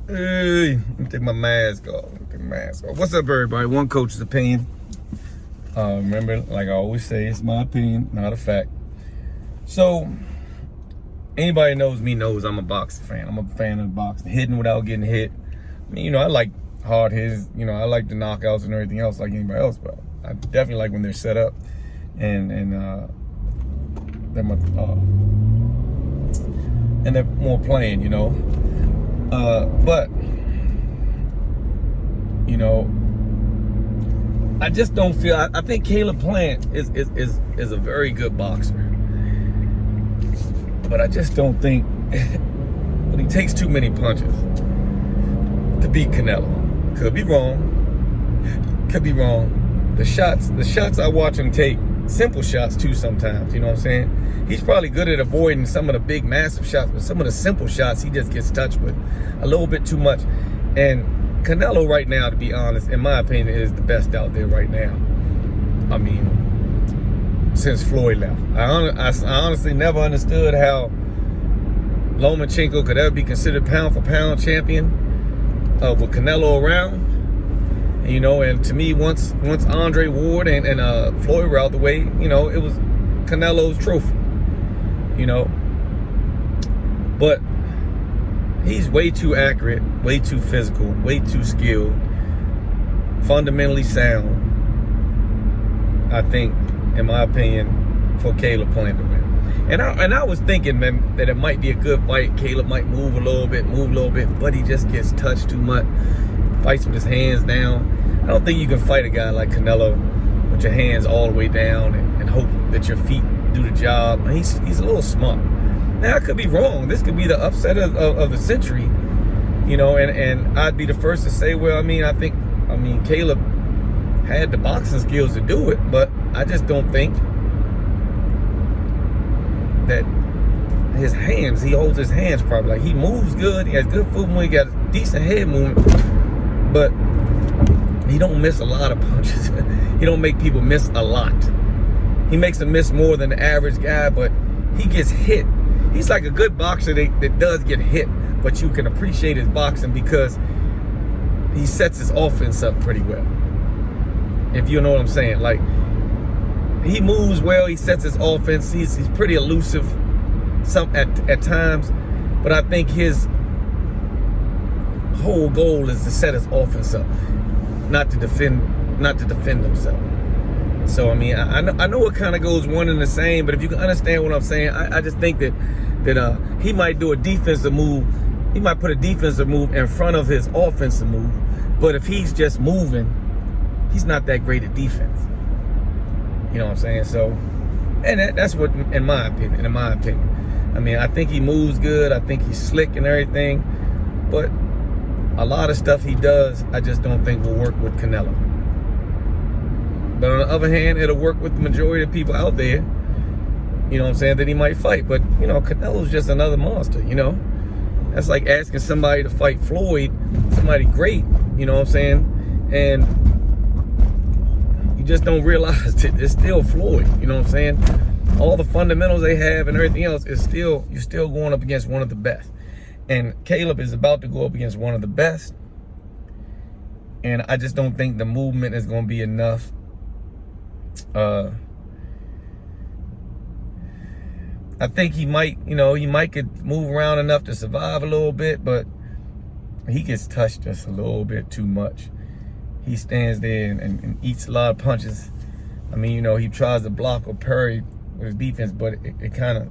Hey, let me take my mask off. What's up, everybody? One coach's opinion. Remember, like I always say, it's my opinion, not a fact. So, anybody knows me knows I'm a boxing fan. I'm a fan of boxing, hitting without getting hit. I mean, I like hard hits. I like the knockouts and everything else like anybody else, but I definitely like when they're set up and they're more playing, but I just don't feel. I think Caleb Plant is a very good boxer, but I just don't think. But he takes too many punches to beat Canelo. Could be wrong. The shots I watch him take, simple shots too sometimes. You know what I'm saying? He's probably good at avoiding some of the big, massive shots, but some of the simple shots he just gets touched with a little bit too much. And Canelo right now, to be honest, in my opinion, is the best out there right now. I mean, since Floyd left. I honestly never understood how Lomachenko could ever be considered pound for pound champion with Canelo around. And to me, once Andre Ward and Floyd were out the way, it was Canelo's trophy. But he's way too accurate, way too physical, way too skilled, fundamentally sound, I think, in my opinion, for Caleb Plant to win. And I was thinking, man, that it might be a good fight. Caleb might move a little bit, but he just gets touched too much. Fights with his hands down. I don't think you can fight a guy like Canelo with your hands all the way down and hope that your feet do the job. He's a little smart. Now, I could be wrong. This could be the upset of the century, and I'd be the first to say, well, I think Caleb had the boxing skills to do it, but I just don't think that his hands, he holds his hands properly. Like, he moves good. He has good foot movement. He got a decent head movement, but he don't miss a lot of punches. He don't make people miss a lot. He makes them miss more than the average guy, but he gets hit. He's like a good boxer that does get hit, but you can appreciate his boxing because he sets his offense up pretty well. If you know what I'm saying. Like, he moves well, he sets his offense, he's pretty elusive at times, but I think his whole goal is to set his offense up, not to defend himself. So, I know it kind of goes one and the same, but if you can understand what I'm saying, I just think that he might do a defensive move. He might put a defensive move in front of his offensive move. But if he's just moving, he's not that great at defense. You know what I'm saying? So, and that's what, in my opinion. I think he moves good. I think he's slick and everything. But a lot of stuff he does, I just don't think will work with Canelo. But on the other hand, it'll work with the majority of people out there, that he might fight. But, Canelo's just another monster, That's like asking somebody to fight Floyd, somebody great, and you just don't realize that it's still Floyd, All the fundamentals they have and everything else is you're still going up against one of the best. And Caleb is about to go up against one of the best. And I just don't think the movement is going to be enough. I think he might could move around enough to survive a little bit, but he gets touched just a little bit too much. He stands there and eats a lot of punches. He tries to block or parry with his defense, but it kind of,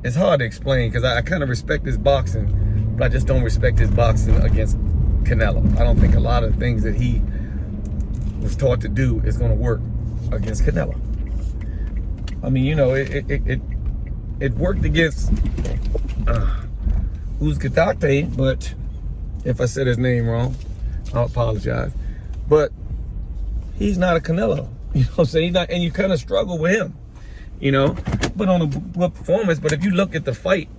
it's hard to explain because I kind of respect his boxing, but I just don't respect his boxing against Canelo. I don't think a lot of things that he was taught to do is going to work against Canelo. It worked against Uzcategui, but if I said his name wrong, I apologize. But he's not a Canelo. You know what I'm saying? He's not, and you kind of struggle with him, But on a performance, but if you look at the fight,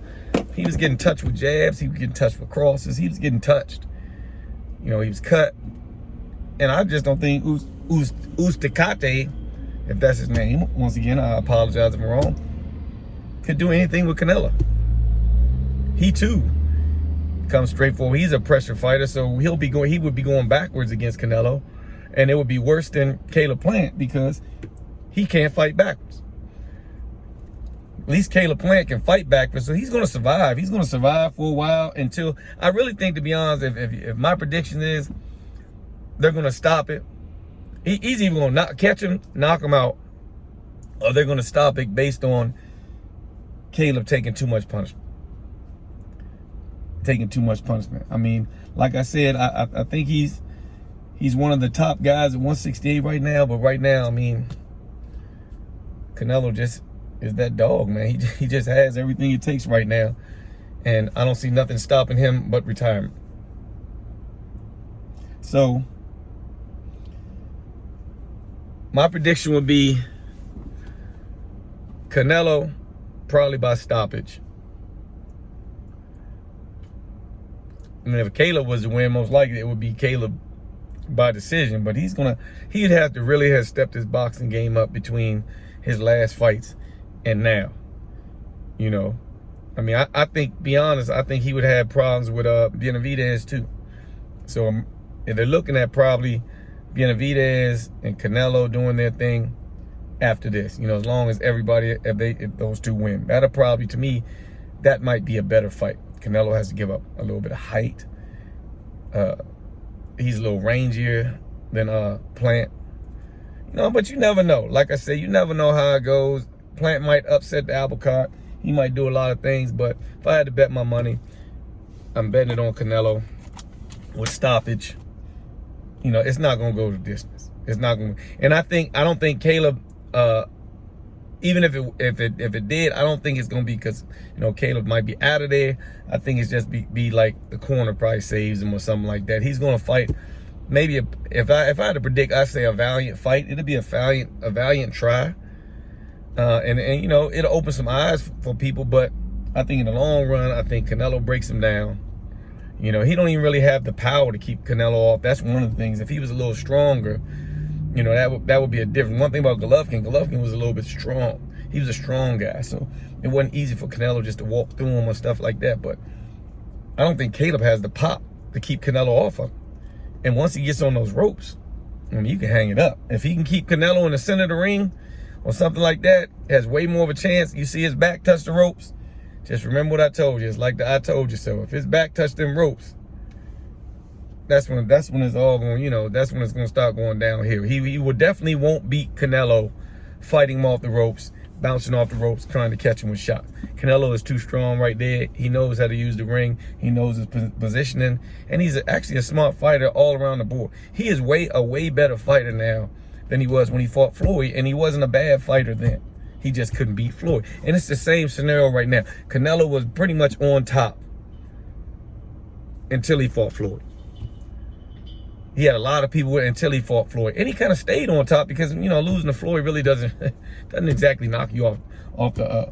he was getting touched with jabs, he was getting touched with crosses, he was getting touched. He was cut. And I just don't think Uzcategui, if that's his name, once again, I apologize if I'm wrong, could do anything with Canelo. he too comes straight forward. He's a pressure fighter, so he would be going backwards against Canelo, and it would be worse than Caleb Plant because he can't fight backwards. At least Caleb Plant can fight backwards, so he's going to survive. He's going to survive for a while until, I really think, to be honest, if my prediction is they're going to stop it, he's even going to catch him, knock him out, or they're going to stop it based on Caleb taking too much punishment. I mean, like I said, I think he's one of the top guys at 168 right now. But right now, I mean, Canelo just is that dog, man. He just has everything it takes right now, and I don't see nothing stopping him but retirement. So my prediction would be Canelo probably by stoppage. I mean, if Caleb was to win, most likely it would be Caleb by decision. But he'd have to really have stepped his boxing game up between his last fights and now. You know, I mean, I think, be honest, I think he would have problems with Benavidez too. So if they're looking at probably Benavidez and Canelo doing their thing after this, you know, as long as everybody, if those two win, that'll probably, to me, that might be a better fight. Canelo has to give up a little bit of height. He's a little rangier than Plant. You know, but you never know. Like I said, you never know how it goes. Plant might upset the apple cart. He might do a lot of things, but if I had to bet my money, I'm betting it on Canelo with stoppage. You know, it's not gonna go the distance. It's not gonna, and I don't think Caleb, even if it did, I don't think it's gonna be because, you know, Caleb might be out of there. I think it's just be like the corner probably saves him or something like that. He's gonna fight. Maybe if I had to predict, I'd say a valiant fight. It'll be a valiant try, and you know, it'll open some eyes for people. But I think in the long run, I think Canelo breaks him down. You know, he don't even really have the power to keep Canelo off. That's one of the things. If he was a little stronger, you know, that would be a different. One thing about Golovkin was a little bit strong. He was a strong guy, so it wasn't easy for Canelo just to walk through him or stuff like that. But I don't think Caleb has the pop to keep Canelo off of him. And once he gets on those ropes, I mean, you can hang it up. If he can keep Canelo in the center of the ring or something like that, has way more of a chance. You see his back touch the ropes. Just remember what I told you. It's like the I told you so. If his back touched them ropes, that's when it's all going, you know, that's when it's going to start going downhill. He would definitely won't beat Canelo fighting him off the ropes, bouncing off the ropes, trying to catch him with shots. Canelo is too strong right there. He knows how to use the ring. He knows his positioning, and he's actually a smart fighter all around the board. He is a way better fighter now than he was when he fought Floyd, and he wasn't a bad fighter then. He just couldn't beat Floyd. And it's the same scenario right now. Canelo was pretty much on top until he fought Floyd. He had a lot of people until he fought Floyd. And he kind of stayed on top because, you know, losing to Floyd really doesn't exactly knock you off the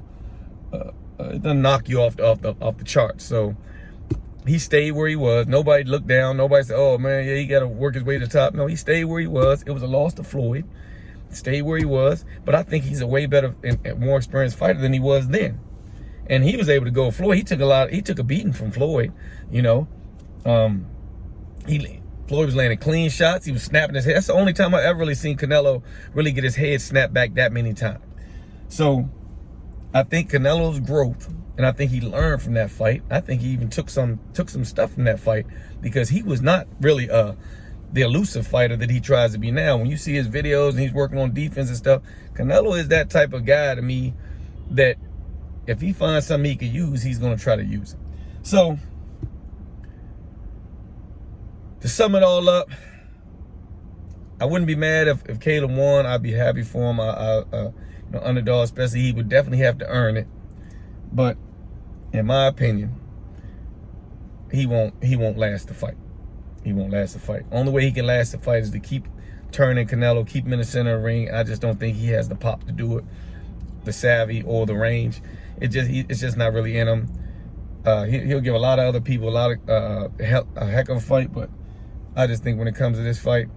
it doesn't knock you off the charts. So he stayed where he was. Nobody looked down. Nobody said, oh man, yeah, he got to work his way to the top. No, he stayed where he was. It was a loss to Floyd. Stayed where he was, but I think he's a way better and more experienced fighter than he was then. And he was able to go Floyd. He took a beating from Floyd, you know. Floyd was landing clean shots. He was snapping his head. That's the only time I ever really seen Canelo really get his head snapped back that many times. So I think Canelo's growth, and I think he learned from that fight. I think he even took some stuff from that fight because he was not really the elusive fighter that he tries to be now. When you see his videos and he's working on defense and stuff, Canelo is that type of guy to me that if he finds something he could use, he's going to try to use it. So to sum it all up, I wouldn't be mad if Caleb won. I'd be happy for him. You know, underdog, especially, he would definitely have to earn it. But in my opinion, he won't last the fight. He won't last the fight. Only way he can last the fight is to keep turning Canelo, keep him in the center of the ring. I just don't think he has the pop to do it, the savvy or the range. It's just not really in him. He'll give a lot of other people a heck of a fight, but I just think when it comes to this fight,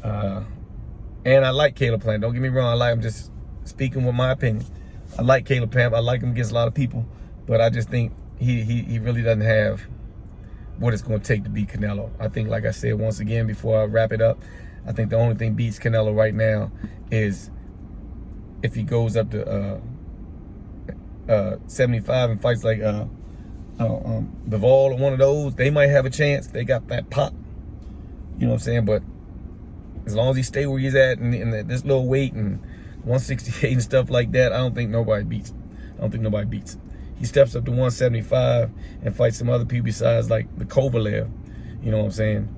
and I like Caleb Plant. Don't get me wrong. I'm just speaking with my opinion. I like Caleb Plant. I like him against a lot of people, But I just think he really doesn't have what it's going to take to beat Canelo. I think, like I said once again before I wrap it up, I think the only thing beats Canelo right now is if he goes up to 75 and fights like Bivol or one of those. They might have a chance. They got that pop. You know what I'm saying? But as long as he stay where he's at and this little weight and 168 and stuff like that, I don't think nobody beats him. I don't think nobody beats him. He steps up to 175 and fights some other people besides like the Kovalev. You know what I'm saying?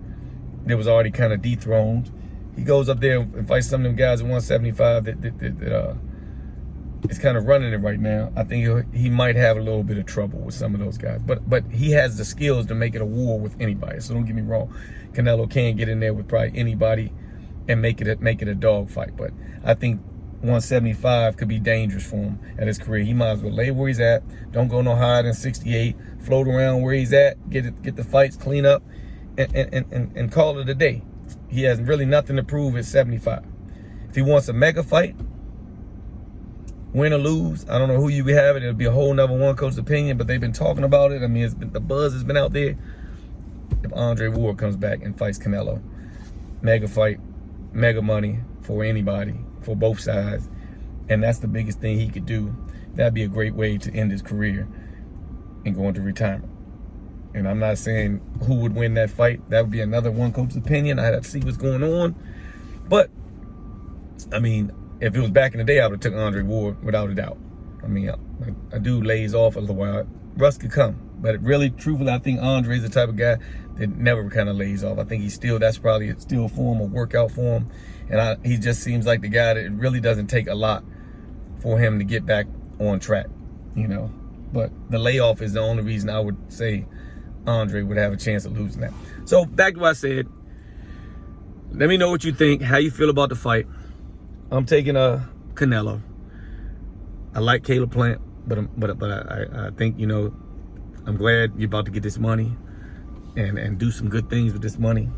That was already kind of dethroned. He goes up there and fights some of them guys at 175 that is kind of running it right now. I think he might have a little bit of trouble with some of those guys. But he has the skills to make it a war with anybody. So don't get me wrong. Canelo can get in there with probably anybody and make it a dog fight. But I think 175 could be dangerous for him at his career. He might as well lay where he's at. Don't go no higher than 68. Float around where he's at. Get the fights, clean up, and call it a day. He has really nothing to prove at 75. If he wants a mega fight, win or lose, I don't know who you be having. It'll be a whole nother one coach's opinion, but they've been talking about it. I mean, the buzz has been out there. If Andre Ward comes back and fights Canelo, mega fight, mega money for anybody, for both sides, and that's the biggest thing he could do. That'd be a great way to end his career and go into retirement. And I'm not saying who would win that fight. That would be another one coach's opinion. I'd have to see what's going on. But, I mean, if it was back in the day, I would have took Andre Ward without a doubt. I mean, a dude lays off a little while. Russ could come. But really, truthfully, I think Andre is the type of guy that never kind of lays off. I think that's probably still for him, a workout for him. And he just seems like the guy that it really doesn't take a lot for him to get back on track, you know. But the layoff is the only reason I would say Andre would have a chance of losing that. So back to what I said. Let me know what you think, how you feel about the fight. I'm taking Canelo. I like Caleb Plant, but I think, you know, I'm glad you're about to get this money and do some good things with this money,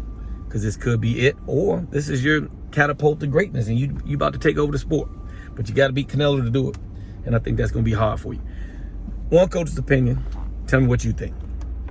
because this could be it, or this is your catapult to greatness and you about to take over the sport. But you got to beat Canelo to do it, and I think that's going to be hard for you. One coach's opinion. Tell me what you think.